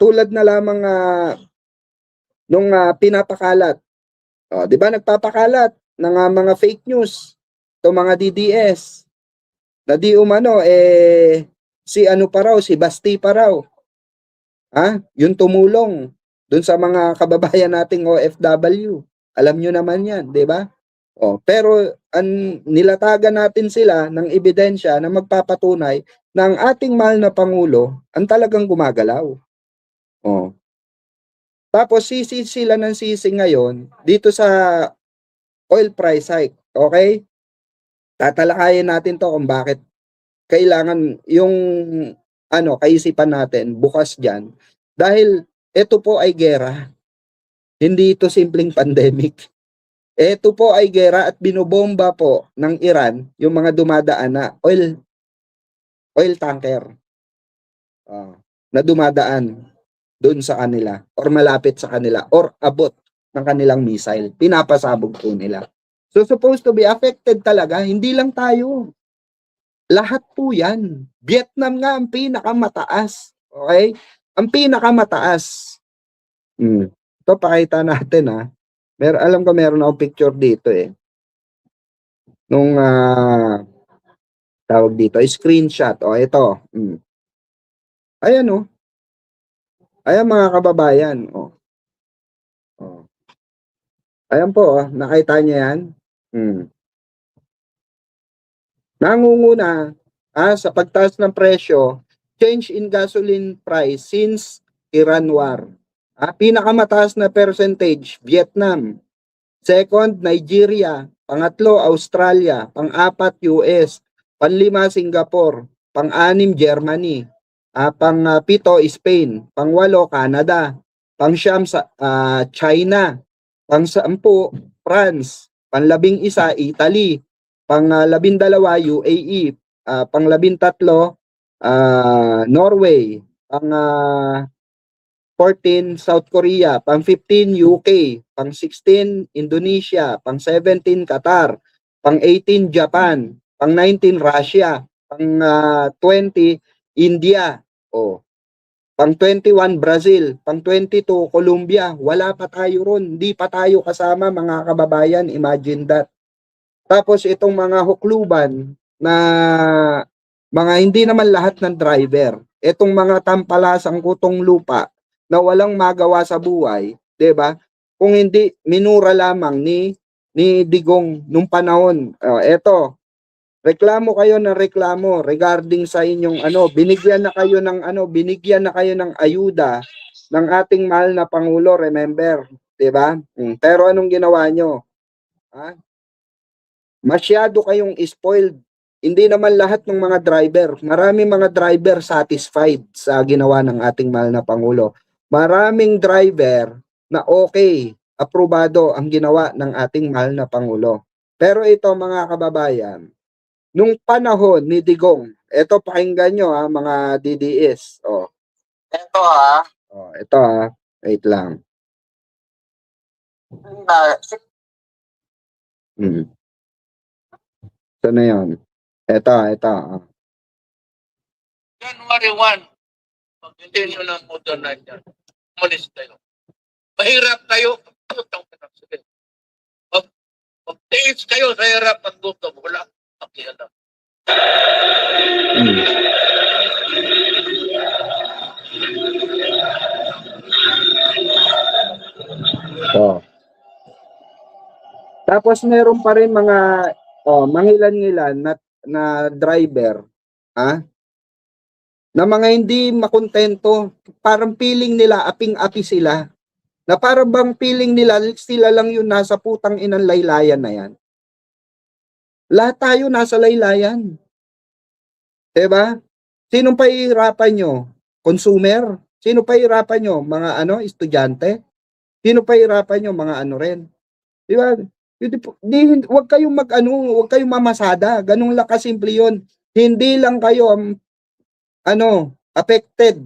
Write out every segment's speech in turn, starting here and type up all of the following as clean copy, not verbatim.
Katulad na lamang nung pinapakalat. 'Di ba nagpapakalat ng mga fake news, to mga DDS. Na di umano si ano pa raw, si Basti pa raw. Yung tumulong dun sa mga kababayan nating OFW. Alam nyo naman 'yan, 'di ba? Pero nilatagan natin sila ng ebidensya na magpapatunay na ang ating mahal na Pangulo ang talagang gumagalaw. Tapos sisi sila ng sisi ngayon dito sa oil price hike. Okay? Tatalakayin natin to kung bakit kailangan yung kaisipan natin bukas diyan. Dahil ito po ay gera. Hindi ito simpleng pandemic. Ito po ay gera at binobomba po ng Iran yung mga dumadaan na oil tanker na dumadaan doon sa kanila or malapit sa kanila or abot ng kanilang missile. Pinapasabog po nila. So supposed to be affected talaga, hindi lang tayo. Lahat po yan. Vietnam nga ang pinakamataas. Okay? Ang pinakamataas. Ito pakita natin alam ko meron akong picture dito nung tawag dito, screenshot. Ito. Ayan Ayan mga kababayan. Ayan po nakita niyo yan? Nangunguna sa pagtaas ng presyo, change in gasoline price since Iran war. Pinakamataas na percentage, Vietnam. Second, Nigeria. Pangatlo, Australia. Pang-apat, US. Panlima, Singapore. Pang-anim, Germany. Pang-pito, Spain. Pang-walo, Canada. Pang-siyam, China. Pang-sampu, France. Pang-labing-isa, Italy. Pang-labindalawa, UAE. Pang-labintatlo, Norway. Pang-14, South Korea. Pang-15, UK. Pang-16, Indonesia. Pang-17, Qatar. Pang-18, Japan. Pang-19, Russia. Pang-20, India. Pang-21, Brazil. Pang-22, Colombia. Wala pa tayo ron. Hindi pa tayo kasama, mga kababayan. Imagine that. Tapos itong mga hukluban na mga hindi naman lahat ng driver. Itong mga tampalasang kutong lupa na walang magawa sa buhay, 'di ba? Kung hindi minura lamang ni Digong nung panahon. Eto, reklamo kayo ng reklamo regarding sa inyong binigyan na kayo ng ayuda ng ating mahal na Pangulo, remember, 'di ba? Pero anong ginawa nyo? Masyado kayong spoiled. Hindi naman lahat ng mga driver. Maraming mga driver satisfied sa ginawa ng ating mahal na Pangulo. Maraming driver na okay, aprobado ang ginawa ng ating mahal na Pangulo. Pero ito mga kababayan, nung panahon ni Digong, ito pakinggan nyo mga DDS. Ito ito wait lang. Ito na yun. Ito. January 1, pag hindi nyo na modernize yan, umalis tayo. Mahirap tayo. Pag-tiis kayo sa hirap at gutom, wala pakialam. Tapos meron pa rin mga mangilan-ngilan na driver na mga hindi makontento, parang feeling nila aping-api sila. Na parang bang feeling nila sila lang yung nasa putang inang laylayan na yan. Lahat tayo nasa laylayan. 'Di ba? Sinong pahihirapan nyo? Consumer? Sino pahihirapan nyo? Mga estudyante? Sino pahihirapan nyo? Mga rin. 'Di ba? Huwag kayong huwag kayong mamasada. Ganun lang kasimple 'yon. Hindi lang kayo affected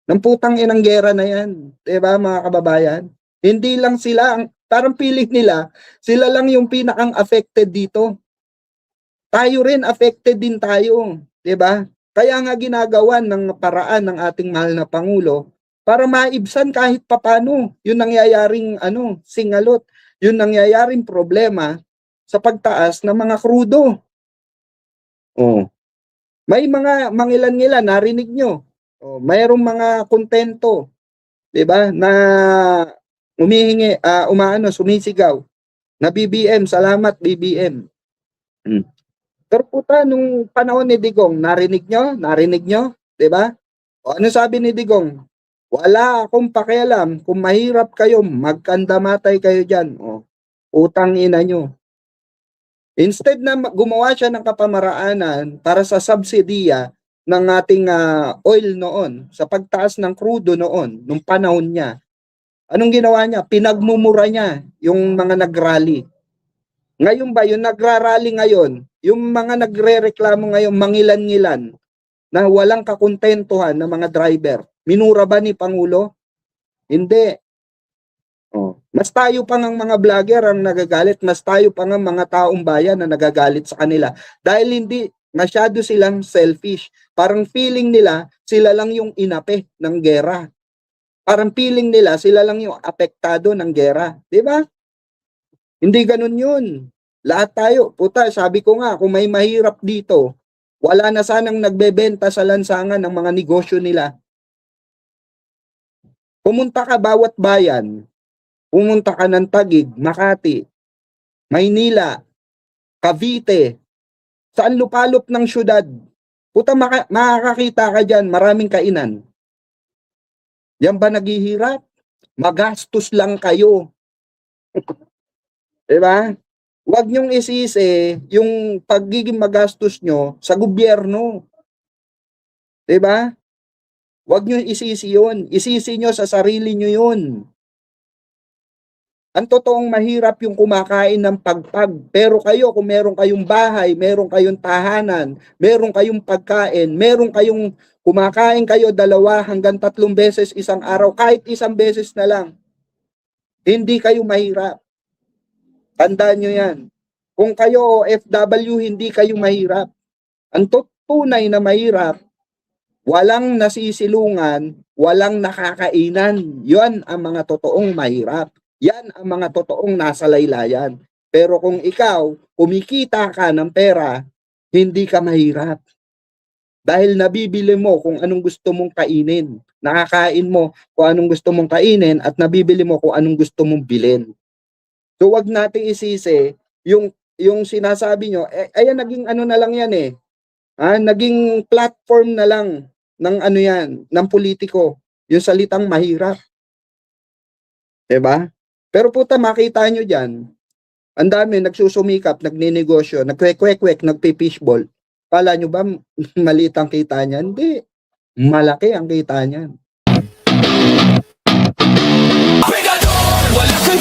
ng putang inang gera na 'yan. 'Di ba mga kababayan? Hindi lang sila parang feeling nila sila lang yung pinakang affected dito. Tayo rin affected din tayo, 'di ba? Kaya nga ginagawan ng paraan ng ating mahal na Pangulo para maibsan kahit papano yung nangyayaring singalot, yung nangyayaring problema sa pagtaas ng mga krudo. Oh. May mga mangilan-ngilan, narinig nyo. Oh, mayroong mga kontento, 'di ba? Na humihingi, sumisigaw na BBM, salamat BBM. Pero puta, nung panahon ni Digong, narinig nyo, 'di ba? O ano sabi ni Digong? Wala akong pakialam kung mahirap kayo, magkandamatay kayo diyan. O, utang ina nyo. Instead na gumawa siya ng kapamaraanan para sa subsidiya ng ating oil noon, sa pagtaas ng krudo noon, nung panahon niya, anong ginawa niya? Pinagmumura niya yung mga nagrally. Ngayon ba, yung nagrarally ngayon, yung mga nagre-reklamo ngayon, mangilan-ngilan, na walang kakontentuhan ng mga driver, minura ba ni Pangulo? Hindi. Oh. Mas tayo pa ng mga vlogger ang nagagalit, mas tayo pa ng mga taong bayan na nagagalit sa kanila. Dahil hindi masyado silang selfish. Parang feeling nila, sila lang yung inape ng gera. Parang feeling nila, sila lang yung apektado ng gera. Diba? Hindi ganun yun. Lahat tayo, puta, sabi ko nga, kung may mahirap dito, wala na sanang nagbebenta sa lansangan ng mga negosyo nila. Pumunta ka bawat bayan, pumunta ka ng Taguig, Makati, Maynila, Cavite, saan lupalop ng syudad, puta makakakita ka dyan, maraming kainan. Yan ba naghihirap? Magastos lang kayo. Diba? Huwag niyong isisi yung pagiging magastos nyo sa gobyerno. Diba? Huwag nyo isisi yun. Isisi nyo sa sarili nyo yun. Ang totoong mahirap yung kumakain ng pagpag. Pero kayo, kung meron kayong bahay, meron kayong tahanan, meron kayong pagkain, meron kayong kumakain kayo 2 hanggang 3 beses isang araw, kahit isang beses na lang, hindi kayo mahirap. Tandaan nyo yan. Kung kayo OFW, hindi kayo mahirap. Ang tunay na mahirap, walang nasisilungan, walang nakakainan. Yan ang mga totoong mahirap. Yan ang mga totoong nasa laylayan. Pero kung ikaw, kumikita ka ng pera, hindi ka mahirap. Dahil nabibili mo kung anong gusto mong kainin. Nakakain mo kung anong gusto mong kainin at nabibili mo kung anong gusto mong bilhin. So wag nating isisi yung sinasabi nyo, ayan naging na lang yan eh. Naging platform na lang ng yan, ng politiko, yung salitang mahirap. 'Di ba? Pero puta, makita nyo dyan, ang dami nagsusumikap, nagninegosyo, nagkwek-kwek, nagpipishball. Kala nyo ba maliit ang kita niyan? Hindi. Malaki ang kita niyan. Wala kang